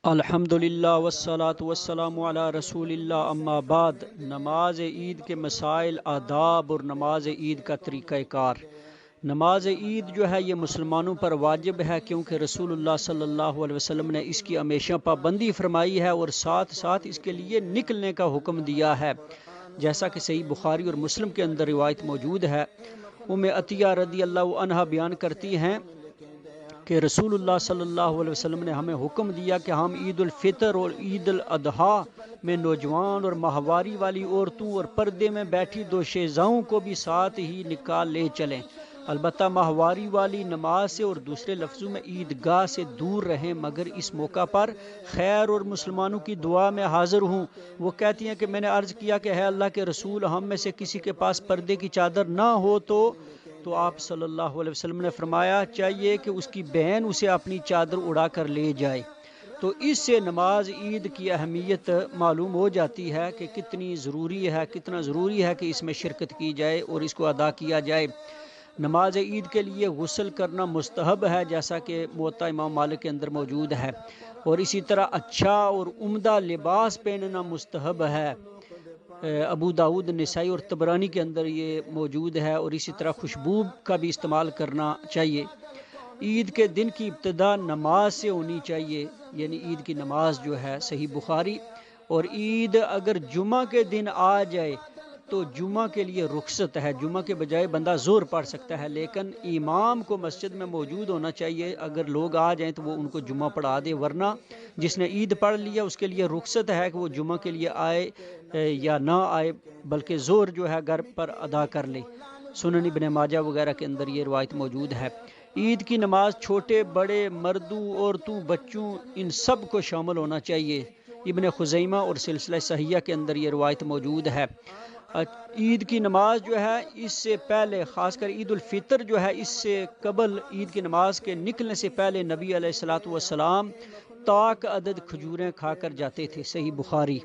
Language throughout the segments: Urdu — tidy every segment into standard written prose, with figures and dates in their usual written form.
الحمدللہ والصلاة والسلام علی رسول اللہ اما بعد۔ نماز عید کے مسائل، آداب اور نماز عید کا طریقہ کار۔ نماز عید جو ہے یہ مسلمانوں پر واجب ہے، کیونکہ رسول اللہ صلی اللہ علیہ وسلم نے اس کی ہمیشہ پابندی فرمائی ہے اور ساتھ ساتھ اس کے لیے نکلنے کا حکم دیا ہے، جیسا کہ صحیح بخاری اور مسلم کے اندر روایت موجود ہے۔ ام عطیہ رضی اللہ عنہا بیان کرتی ہیں کہ رسول اللہ صلی اللہ علیہ وسلم نے ہمیں حکم دیا کہ ہم عید الفطر اور عید الاضحیٰ میں نوجوان اور ماہواری والی عورتوں اور پردے میں بیٹھی دوشیزاؤں کو بھی ساتھ ہی نکال لے چلیں، البتہ ماہواری والی نماز سے اور دوسرے لفظوں میں عیدگاہ سے دور رہیں، مگر اس موقع پر خیر اور مسلمانوں کی دعا میں حاضر ہوں۔ وہ کہتی ہیں کہ میں نے عرض کیا کہ ہے اللہ کے رسول، ہم میں سے کسی کے پاس پردے کی چادر نہ ہو تو آپ صلی اللہ علیہ وسلم نے فرمایا چاہیے کہ اس کی بہن اسے اپنی چادر اڑا کر لے جائے۔ تو اس سے نماز عید کی اہمیت معلوم ہو جاتی ہے کہ کتنا ضروری ہے کہ اس میں شرکت کی جائے اور اس کو ادا کیا جائے۔ نماز عید کے لیے غسل کرنا مستحب ہے، جیسا کہ موطا امام مالک کے اندر موجود ہے، اور اسی طرح اچھا اور عمدہ لباس پہننا مستحب ہے۔ ابو داود، نسائی اور طبرانی کے اندر یہ موجود ہے، اور اسی طرح خوشبو کا بھی استعمال کرنا چاہیے۔ عید کے دن کی ابتدا نماز سے ہونی چاہیے، یعنی عید کی نماز جو ہے صحیح بخاری، اور عید اگر جمعہ کے دن آ جائے تو جمعہ کے لیے رخصت ہے، جمعہ کے بجائے بندہ ظہر پڑھ سکتا ہے، لیکن امام کو مسجد میں موجود ہونا چاہیے۔ اگر لوگ آ جائیں تو وہ ان کو جمعہ پڑھا دے، ورنہ جس نے عید پڑھ لیا اس کے لیے رخصت ہے کہ وہ جمعہ کے لیے آئے یا نہ آئے، بلکہ ظہر جو ہے گھر پر ادا کر لے۔ سنن ابن ماجہ وغیرہ کے اندر یہ روایت موجود ہے۔ عید کی نماز چھوٹے بڑے، مردوں عورتوں بچوں، ان سب کو شامل ہونا چاہیے۔ ابن خزیمہ اور سلسلہ صحیحہ کے اندر یہ روایت موجود ہے۔ عید کی نماز جو ہے اس سے پہلے، خاص کر عید الفطر جو ہے، اس سے قبل عید کی نماز کے نکلنے سے پہلے نبی علیہ الصلوۃ والسلام طاق عدد کھجوریں کھا کر جاتے تھے، صحیح بخاری۔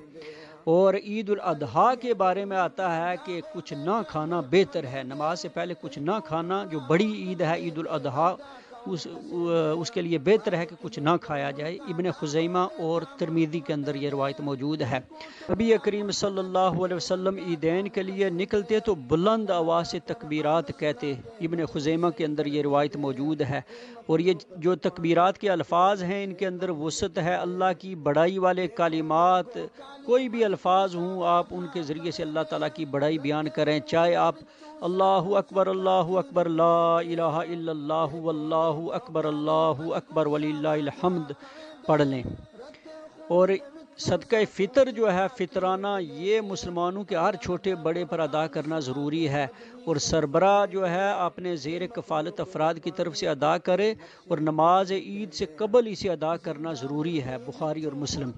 اور عید الاضحیٰ کے بارے میں آتا ہے کہ کچھ نہ کھانا بہتر ہے، نماز سے پہلے کچھ نہ کھانا، جو بڑی عید ہے عید الاضحیٰ، اس کے لیے بہتر ہے کہ کچھ نہ کھایا جائے۔ ابن خزیمہ اور ترمذی کے اندر یہ روایت موجود ہے۔ نبی کریم صلی اللہ علیہ وسلم عیدین کے لیے نکلتے تو بلند آواز سے تکبیرات کہتے، ابن خزیمہ کے اندر یہ روایت موجود ہے۔ اور یہ جو تکبیرات کے الفاظ ہیں ان کے اندر وسعت ہے، اللہ کی بڑائی والے کلمات، کوئی بھی الفاظ ہوں آپ ان کے ذریعے سے اللہ تعالیٰ کی بڑائی بیان کریں، چاہے آپ اللہ اکبر لا الہ الا اللہ واللہ اکبر وللہ الحمد پڑھ لیں۔ اور صدقہ فطر جو ہے، فطرانہ، یہ مسلمانوں کے ہر چھوٹے بڑے پر ادا کرنا ضروری ہے، اور سربراہ جو ہے اپنے زیر کفالت افراد کی طرف سے ادا کرے، اور نماز عید سے قبل اسے ادا کرنا ضروری ہے، بخاری اور مسلم۔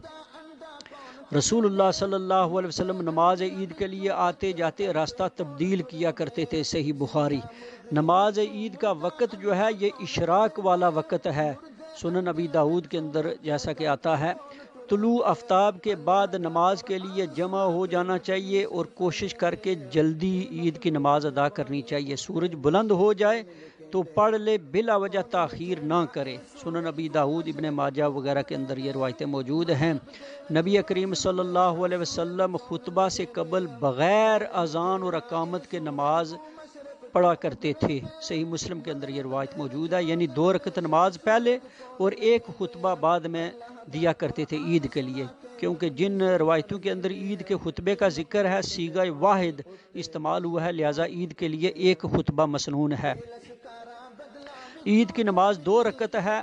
رسول اللہ صلی اللہ علیہ وسلم نماز عید کے لیے آتے جاتے راستہ تبدیل کیا کرتے تھے، صحیح بخاری۔ نماز عید کا وقت جو ہے یہ اشراق والا وقت ہے، سنن ابی داود کے اندر جیسا کہ آتا ہے۔ طلوع آفتاب کے بعد نماز کے لیے جمع ہو جانا چاہیے اور کوشش کر کے جلدی عید کی نماز ادا کرنی چاہیے۔ سورج بلند ہو جائے تو پڑھ لے، بلا وجہ تاخیر نہ کرے، سنن ابی داود، ابن ماجہ وغیرہ کے اندر یہ روایتیں موجود ہیں۔ نبی کریم صلی اللہ علیہ وسلم خطبہ سے قبل بغیر اذان اور اقامت کے نماز پڑھا کرتے تھے، صحیح مسلم کے اندر یہ روایت موجود ہے، یعنی 2 رکعت نماز پہلے اور 1 خطبہ بعد میں دیا کرتے تھے عید کے لیے، کیونکہ جن روایتوں کے اندر عید کے خطبے کا ذکر ہے صیغہ واحد استعمال ہوا ہے، لہٰذا عید کے لیے 1 خطبہ مسنون ہے۔ عید کی نماز 2 رکعت ہے۔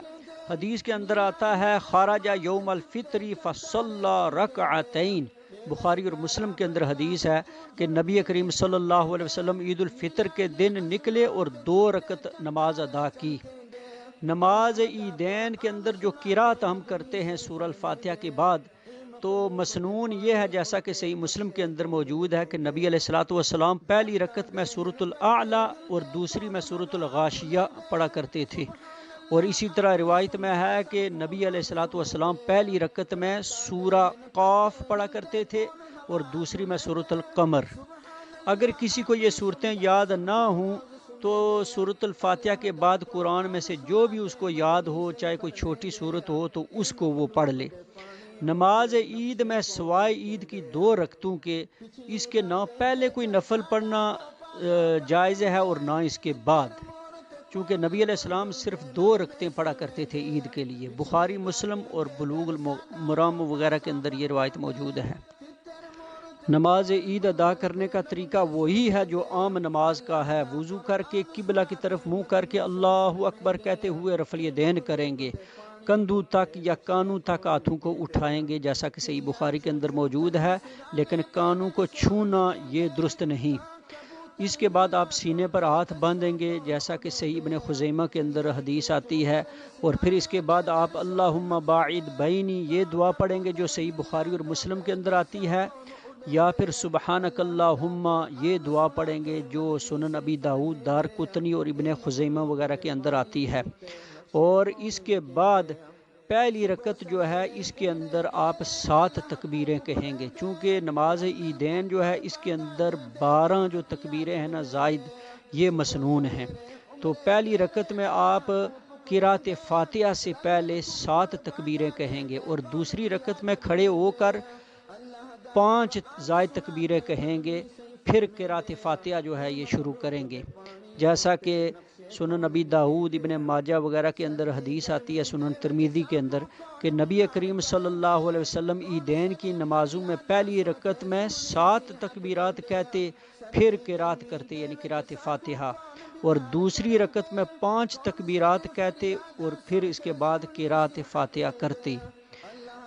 حدیث کے اندر آتا ہے خرج یوم الفطر فصلی رکعتین، بخاری اور مسلم کے اندر حدیث ہے کہ نبی کریم صلی اللہ علیہ وسلم عید الفطر کے دن نکلے اور 2 رکعت نماز ادا کی۔ نماز عیدین کے اندر جو قرات ہم کرتے ہیں سورہ الفاتحہ کے بعد، تو مسنون یہ ہے جیسا کہ صحیح مسلم کے اندر موجود ہے کہ نبی علیہ الصلوۃ والسلام پہلی رکعت میں سورۃ الاعلی اور دوسری میں سورۃ الغاشیہ پڑھا کرتے تھے، اور اسی طرح روایت میں ہے کہ نبی علیہ الصلوۃ والسلام پہلی رکعت میں سورہ قاف پڑھا کرتے تھے اور دوسری میں سورۃ القمر۔ اگر کسی کو یہ صورتیں یاد نہ ہوں تو سورۃ الفاتحہ کے بعد قرآن میں سے جو بھی اس کو یاد ہو، چاہے کوئی چھوٹی صورت ہو، تو اس کو وہ پڑھ لے۔ نماز عید میں سوائے عید کی 2 رکعتوں کے اس کے نہ پہلے کوئی نفل پڑھنا جائز ہے اور نہ اس کے بعد، چونکہ نبی علیہ السلام صرف 2 رکعتیں پڑھا کرتے تھے عید کے لیے۔ بخاری، مسلم اور بلوغ المرام وغیرہ کے اندر یہ روایت موجود ہے۔ نماز عید ادا کرنے کا طریقہ وہی ہے جو عام نماز کا ہے۔ وضو کر کے قبلہ کی طرف منہ کر کے اللہ اکبر کہتے ہوئے رفع الیدین کریں گے، کندھوں تک یا کانوں تک ہاتھوں کو اٹھائیں گے جیسا کہ صحیح بخاری کے اندر موجود ہے، لیکن کانوں کو چھونا یہ درست نہیں۔ اس کے بعد آپ سینے پر ہاتھ باندھیں گے جیسا کہ صحیح ابن خزیمہ کے اندر حدیث آتی ہے، اور پھر اس کے بعد آپ اللہم باعد بینی یہ دعا پڑھیں گے جو صحیح بخاری اور مسلم کے اندر آتی ہے، یا پھر سبحانک اللہم یہ دعا پڑھیں گے جو سنن ابی داؤد، دارقطنی اور ابن خزیمہ وغیرہ کے اندر آتی ہے۔ اور اس کے بعد پہلی رکعت جو ہے اس کے اندر آپ 7 تکبیریں کہیں گے، چونکہ نماز عیدین جو ہے اس کے اندر 12 جو تکبیریں ہیں نا زائد یہ مسنون ہیں۔ تو پہلی رکعت میں آپ قرأت فاتحہ سے پہلے 7 تکبیریں کہیں گے، اور دوسری رکعت میں کھڑے ہو کر 5 زائد تکبیریں کہیں گے، پھر قرأت فاتحہ جو ہے یہ شروع کریں گے، جیسا کہ سنن نبی داؤد، ابن ماجہ وغیرہ کے اندر حدیث آتی ہے، سنن ترمذی کے اندر، کہ نبی کریم صلی اللہ علیہ وسلم عیدین کی نمازوں میں پہلی رکعت میں 7 تکبیرات کہتے، پھر قرأت کرتے یعنی قرأت فاتحہ، اور دوسری رکعت میں 5 تکبیرات کہتے اور پھر اس کے بعد قرأت فاتحہ کرتے۔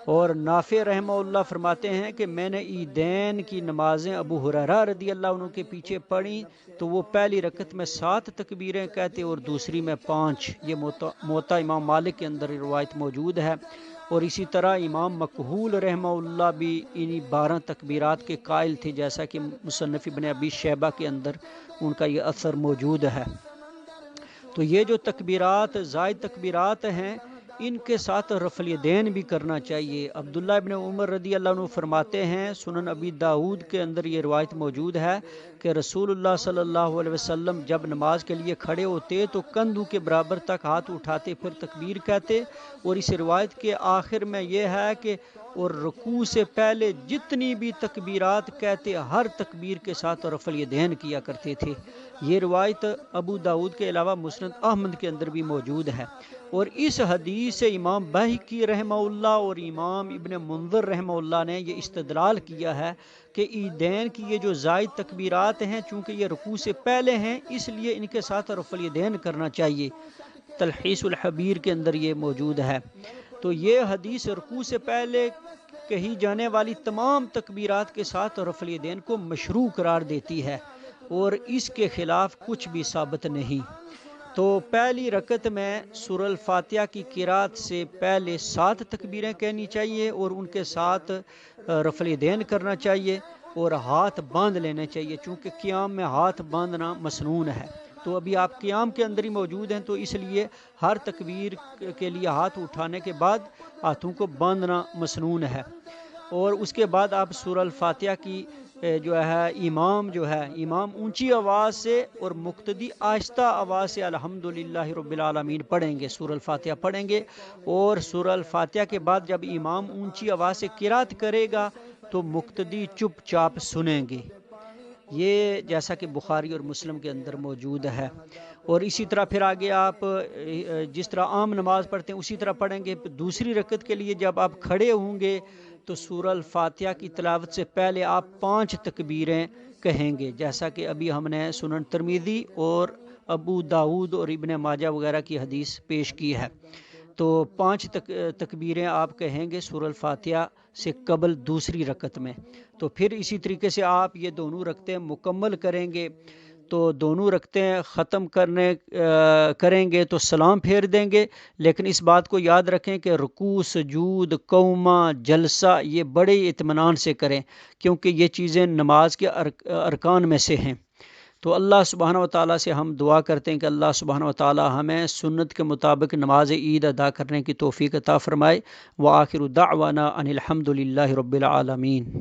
اور نافع رحمہ اللہ فرماتے ہیں کہ میں نے عیدین کی نمازیں ابو ہریرہ رضی اللہ عنہ کے پیچھے پڑھی تو وہ پہلی رکعت میں 7 تکبیریں کہتے اور دوسری میں 5۔ یہ موطا امام مالک کے اندر روایت موجود ہے، اور اسی طرح امام مکحول رحمہ اللہ بھی انہی 12 تکبیرات کے قائل تھے، جیسا کہ مصنف ابن ابی شیبہ کے اندر ان کا یہ اثر موجود ہے۔ تو یہ جو تکبیرات زائد تکبیرات ہیں ان کے ساتھ رفع الیدین بھی کرنا چاہیے۔ عبداللہ ابن عمر رضی اللہ عنہ فرماتے ہیں، سنن ابی داؤد کے اندر یہ روایت موجود ہے کہ رسول اللہ صلی اللہ علیہ وسلم جب نماز کے لیے کھڑے ہوتے تو کندھوں کے برابر تک ہاتھ اٹھاتے، پھر تکبیر کہتے، اور اس روایت کے آخر میں یہ ہے کہ اور رکوع سے پہلے جتنی بھی تکبیرات کہتے ہر تکبیر کے ساتھ رفع الیدین کیا کرتے تھے۔ یہ روایت ابو داؤد کے علاوہ مسند احمد کے اندر بھی موجود ہے، اور اس حدیث سے امام بہقی رحمہ اللہ اور امام ابن منذر رحمہ اللہ نے یہ استدلال کیا ہے کہ عیدین کی یہ جو زائد تکبیرات ہیں چونکہ یہ رکوع سے پہلے ہیں اس لیے ان کے ساتھ رفع الیدین کرنا چاہیے۔ تلخیص الحبیر کے اندر یہ موجود ہے۔ تو یہ حدیث رکوع سے پہلے کہی جانے والی تمام تکبیرات کے ساتھ رفع الیدین کو مشروع قرار دیتی ہے، اور اس کے خلاف کچھ بھی ثابت نہیں۔ تو پہلی رکعت میں سورہ الفاتحہ کی قرأت سے پہلے 7 تکبیریں کہنی چاہیے اور ان کے ساتھ رفع الیدین کرنا چاہیے، اور ہاتھ باندھ لینے چاہیے، چونکہ قیام میں ہاتھ باندھنا مسنون ہے۔ تو ابھی آپ قیام کے اندر ہی موجود ہیں، تو اس لیے ہر تکبیر کے لیے ہاتھ اٹھانے کے بعد ہاتھوں کو باندھنا مسنون ہے۔ اور اس کے بعد آپ سورہ الفاتحہ کی امام اونچی آواز سے اور مقتدی آہستہ آواز سے الحمدللہ رب العالمین پڑھیں گے، سورہ الفاتحہ پڑھیں گے، اور سورہ الفاتحہ کے بعد جب امام اونچی آواز سے قرأت کرے گا تو مقتدی چپ چاپ سنیں گے، یہ جیسا کہ بخاری اور مسلم کے اندر موجود ہے۔ اور اسی طرح پھر آگے آپ جس طرح عام نماز پڑھتے ہیں اسی طرح پڑھیں گے۔ دوسری رکعت کے لیے جب آپ کھڑے ہوں گے تو سورہ الفاتحہ کی تلاوت سے پہلے آپ 5 تکبیریں کہیں گے، جیسا کہ ابھی ہم نے سنن ترمذی اور ابو داؤد اور ابن ماجہ وغیرہ کی حدیث پیش کی ہے۔ تو 5 تکبیریں آپ کہیں گے سورہ الفاتحہ سے قبل دوسری رکعت میں۔ تو پھر اسی طریقے سے آپ یہ دونوں رکعتیں مکمل کریں گے، تو دونوں رکعتیں ختم کریں گے تو سلام پھیر دیں گے، لیکن اس بات کو یاد رکھیں کہ رکوع، سجود، قومہ، جلسہ یہ بڑے اطمینان سے کریں، کیونکہ یہ چیزیں نماز کے ارکان میں سے ہیں۔ تو اللہ سبحانہ وتعالیٰ سے ہم دعا کرتے ہیں کہ اللہ سبحانہ وتعالیٰ ہمیں سنت کے مطابق نماز عید ادا کرنے کی توفیق عطا فرمائے۔ وآخر دعوانا ان الحمد للہ رب العالمین۔